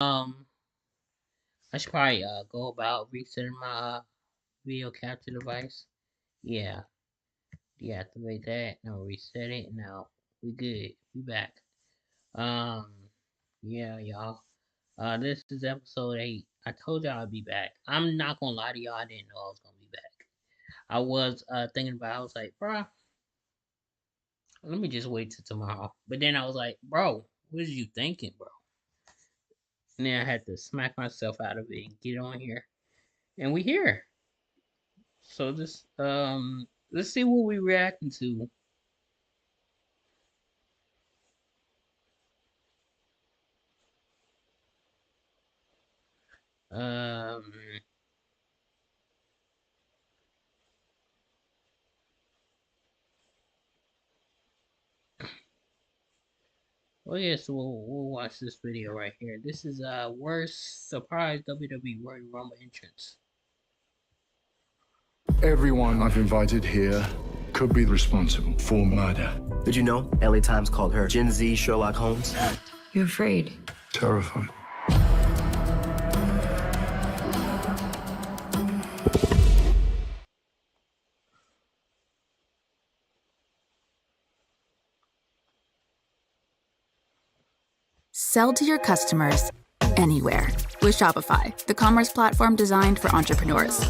Um, I should probably go about resetting my video capture device. Yeah, deactivate that. Now reset it. Now we good. We back. Um, yeah, y'all. This is episode 8. I told y'all I'd be back. I'm not gonna lie to y'all. I didn't know I was gonna be back. I was thinking about. I was like, bruh, let me just wait till tomorrow. But then I was like, bro, what are you thinking, bro? And then I had to smack myself out of it and get on here. And we here. So this let's see what we reacting to. Um well yeah, so we'll watch this video right here. This is worst surprise WWE Royal Rumble entrance. Everyone I've invited here could be responsible for murder. Did you know LA Times called her Gen Z Sherlock Holmes? You're afraid. Terrified. Sell to your customers anywhere with Shopify, the commerce platform designed for entrepreneurs.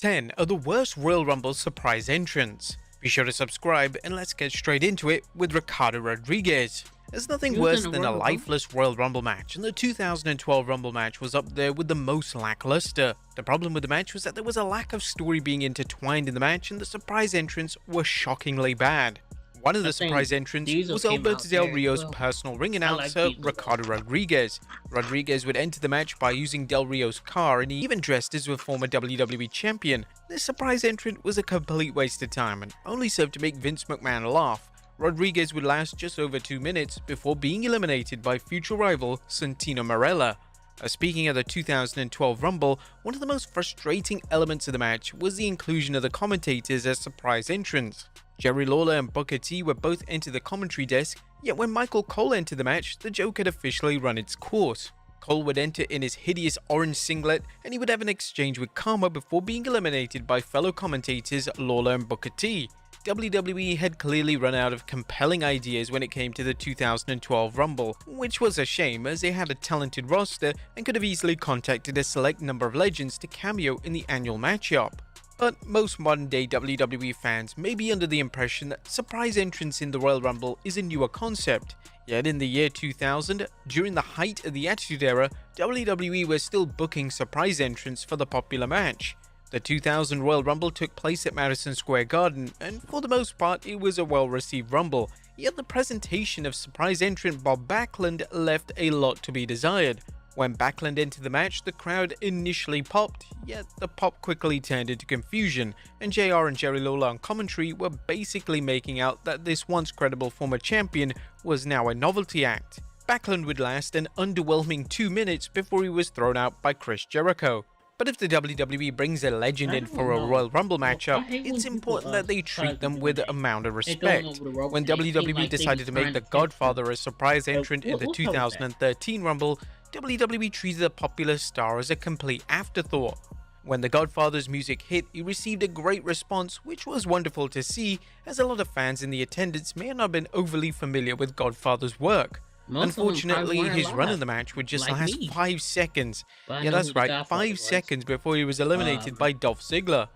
10 are the worst Royal Rumble surprise entrants. Be sure to subscribe and let's get straight into it with Ricardo Rodriguez. There's nothing worse than a lifeless Royal Rumble match, and the 2012 Rumble match was up there with the most lackluster. The problem with the match was that there was a lack of story being intertwined in the match, and the surprise entrants were shockingly bad. One of the surprise entrants was Alberto Del Rio's personal ring announcer, Ricardo Rodriguez. Rodriguez would enter the match by using Del Rio's car, and he even dressed as a former WWE champion. This surprise entrant was a complete waste of time and only served to make Vince McMahon laugh. Rodriguez would last just over 2 minutes before being eliminated by future rival Santino Marella. Speaking of the 2012 Rumble, one of the most frustrating elements of the match was the inclusion of the commentators as surprise entrants. Jerry Lawler and Booker T would both enter the commentary desk, yet when Michael Cole entered the match, the joke had officially run its course. Cole would enter in his hideous orange singlet, and he would have an exchange with Karma before being eliminated by fellow commentators Lawler and Booker T. WWE had clearly run out of compelling ideas when it came to the 2012 Rumble, which was a shame as they had a talented roster and could have easily contacted a select number of legends to cameo in the annual matchup. But most modern day WWE fans may be under the impression that surprise entrance in the Royal Rumble is a newer concept. Yet in the year 2000, during the height of the Attitude Era, WWE was still booking surprise entrants for the popular match. The 2000 Royal Rumble took place at Madison Square Garden, and for the most part it was a well-received Rumble, yet the presentation of surprise entrant Bob Backlund left a lot to be desired. When Backlund entered the match, the crowd initially popped, yet the pop quickly turned into confusion, and JR and Jerry Lawler on commentary were basically making out that this once credible former champion was now a novelty act. Backlund would last an underwhelming 2 minutes before he was thrown out by Chris Jericho. But if the WWE brings a legend in for a Royal Rumble matchup, it's important that they treat them with an amount of respect. When WWE decided to make The Godfather a surprise entrant in the 2013 Rumble, WWE treated the popular star as a complete afterthought. When The Godfather's music hit, he received a great response, which was wonderful to see, as a lot of fans in the attendance may not have been overly familiar with Godfather's work. Unfortunately, his run in the match would just last 5 seconds. Yeah, that's right, 5 seconds before he was eliminated by Dolph Ziggler.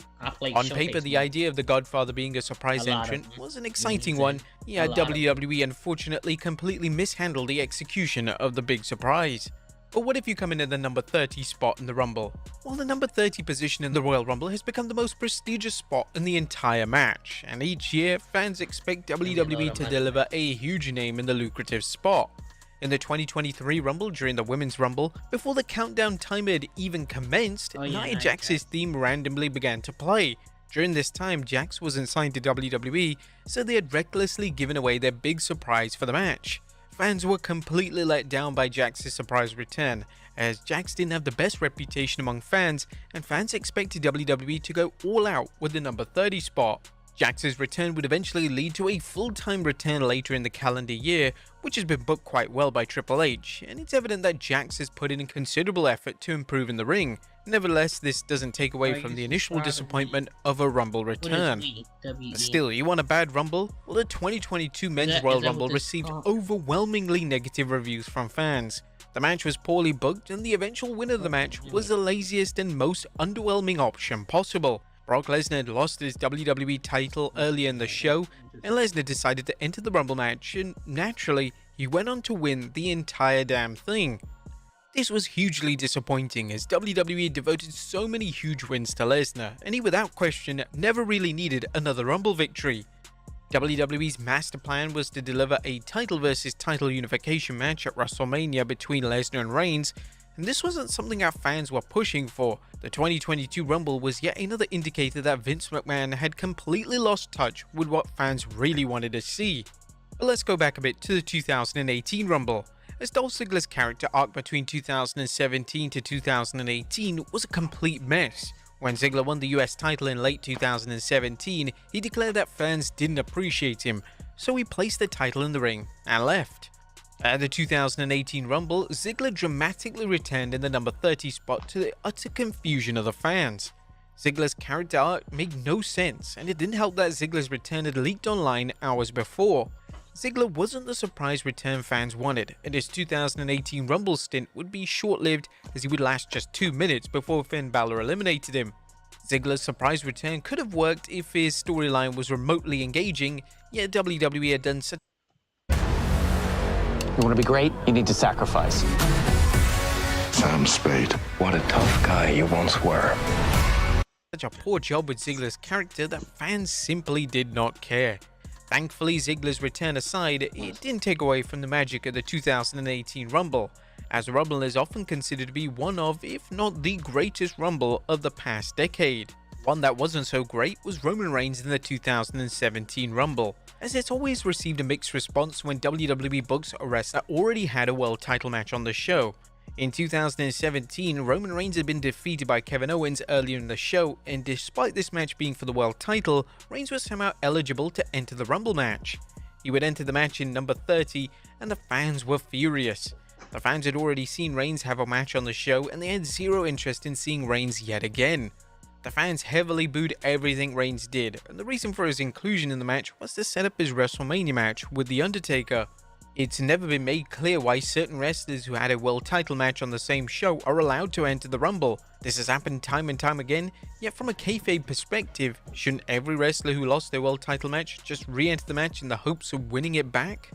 On paper, the idea of The Godfather being a surprise entrant was an exciting one, yet WWE unfortunately completely mishandled the execution of the big surprise. But what if you come in at the number 30 spot in the Rumble? Well, the number 30 position in the Royal Rumble has become the most prestigious spot in the entire match, and each year, fans expect WWE to deliver a huge name in the lucrative spot. In the 2023 Rumble during the Women's Rumble, before the countdown timer had even commenced, Nia Jax's theme randomly began to play. During this time, Jax wasn't signed to WWE, so they had recklessly given away their big surprise for the match. Fans were completely let down by Jax's surprise return, as Jax didn't have the best reputation among fans, and fans expected WWE to go all out with the number 30 spot. Jax's return would eventually lead to a full-time return later in the calendar year, which has been booked quite well by Triple H, and it's evident that Jax has put in considerable effort to improve in the ring. Nevertheless, this doesn't take away from the initial disappointment of a Rumble return. Still, you want a bad Rumble? Well, the 2022 Men's Royal Rumble received overwhelmingly negative reviews from fans. The match was poorly booked, and the eventual winner of the match was the laziest and most underwhelming option possible. Brock Lesnar had lost his WWE title earlier in the show, and Lesnar decided to enter the Rumble match, and naturally, he went on to win the entire damn thing. This was hugely disappointing, as WWE devoted so many huge wins to Lesnar, and he without question never really needed another Rumble victory. WWE's master plan was to deliver a title versus title unification match at WrestleMania between Lesnar and Reigns, and this wasn't something our fans were pushing for. The 2022 Rumble was yet another indicator that Vince McMahon had completely lost touch with what fans really wanted to see. But let's go back a bit to the 2018 Rumble, as Dolph Ziggler's character arc between 2017 to 2018 was a complete mess. When Ziggler won the US title in late 2017, he declared that fans didn't appreciate him, so he placed the title in the ring and left. At the 2018 Rumble, Ziggler dramatically returned in the number 30 spot to the utter confusion of the fans. Ziggler's character arc made no sense, and it didn't help that Ziggler's return had leaked online hours before. Ziggler wasn't the surprise return fans wanted, and his 2018 Rumble stint would be short-lived, as he would last just 2 minutes before Finn Balor eliminated him. Ziggler's surprise return could have worked if his storyline was remotely engaging, yet WWE had done such. You want to be great? You need to sacrifice. Sam Spade. What a tough guy you once were. Such a poor job with Ziggler's character that fans simply did not care. Thankfully, Ziggler's return aside, it didn't take away from the magic of the 2018 Rumble, as the Rumble is often considered to be one of, if not the greatest Rumble of the past decade. One that wasn't so great was Roman Reigns in the 2017 Rumble, as it's always received a mixed response when WWE books a wrestler that already had a world title match on the show. In 2017, Roman Reigns had been defeated by Kevin Owens earlier in the show, and despite this match being for the world title, Reigns was somehow eligible to enter the Rumble match. He would enter the match in number 30, and the fans were furious. The fans had already seen Reigns have a match on the show, and they had zero interest in seeing Reigns yet again. The fans heavily booed everything Reigns did, and the reason for his inclusion in the match was to set up his WrestleMania match with The Undertaker. It's never been made clear why certain wrestlers who had a world title match on the same show are allowed to enter the Rumble. This has happened time and time again, yet from a kayfabe perspective, shouldn't every wrestler who lost their world title match just re-enter the match in the hopes of winning it back?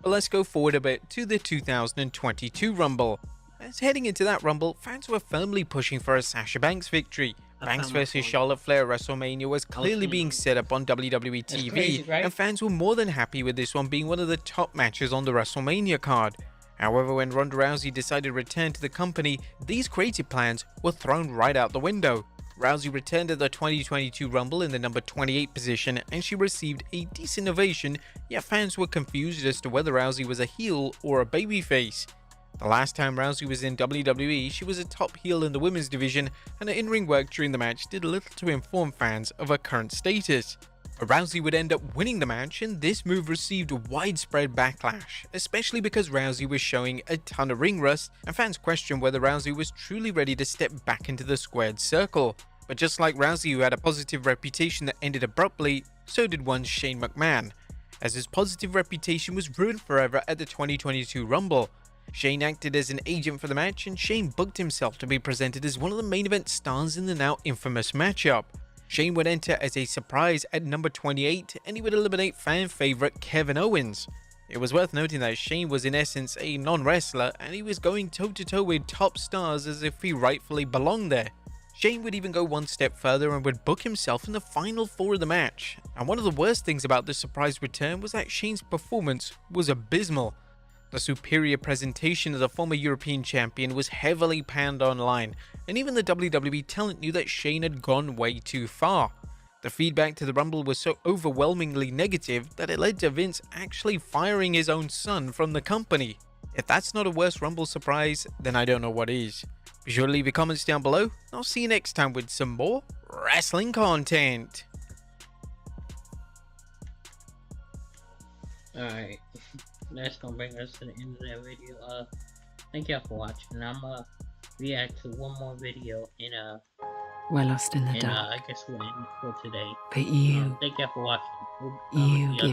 But let's go forward a bit to the 2022 Rumble. As heading into that Rumble, fans were firmly pushing for a Sasha Banks victory. Banks vs Charlotte Flair at WrestleMania was clearly being set up on WWE TV, crazy, right? and fans were more than happy with this one being one of the top matches on the WrestleMania card. However, when Ronda Rousey decided to return to the company, these creative plans were thrown right out the window. Rousey returned at the 2022 Rumble in the number 28 position, and she received a decent ovation, yet fans were confused as to whether Rousey was a heel or a babyface. The last time Rousey was in WWE, she was a top heel in the women's division, and her in-ring work during the match did little to inform fans of her current status. But Rousey would end up winning the match, and this move received widespread backlash, especially because Rousey was showing a ton of ring rust, and fans questioned whether Rousey was truly ready to step back into the squared circle. But just like Rousey, who had a positive reputation that ended abruptly, so did one Shane McMahon, as his positive reputation was ruined forever at the 2022 Rumble. Shane acted as an agent for the match, and Shane booked himself to be presented as one of the main event stars in the now infamous matchup. Shane would enter as a surprise at number 28, and he would eliminate fan favorite Kevin Owens. It was worth noting that Shane was in essence a non-wrestler, and he was going toe-to-toe with top stars as if he rightfully belonged there. Shane would even go one step further and would book himself in the final four of the match. And one of the worst things about this surprise return was that Shane's performance was abysmal. The superior presentation of the former European champion was heavily panned online, and even the WWE talent knew that Shane had gone way too far. The feedback to the Rumble was so overwhelmingly negative that it led to Vince actually firing his own son from the company. If that's not a worse Rumble surprise, then I don't know what is. Be sure to leave your comments down below, and I'll see you next time with some more wrestling content. Alright, that's gonna bring us to the end of that video. Thank y'all for watching. I'm react to one more video and We're lost in the dark, I guess we'll end it for today. but you Thank y'all for watching. give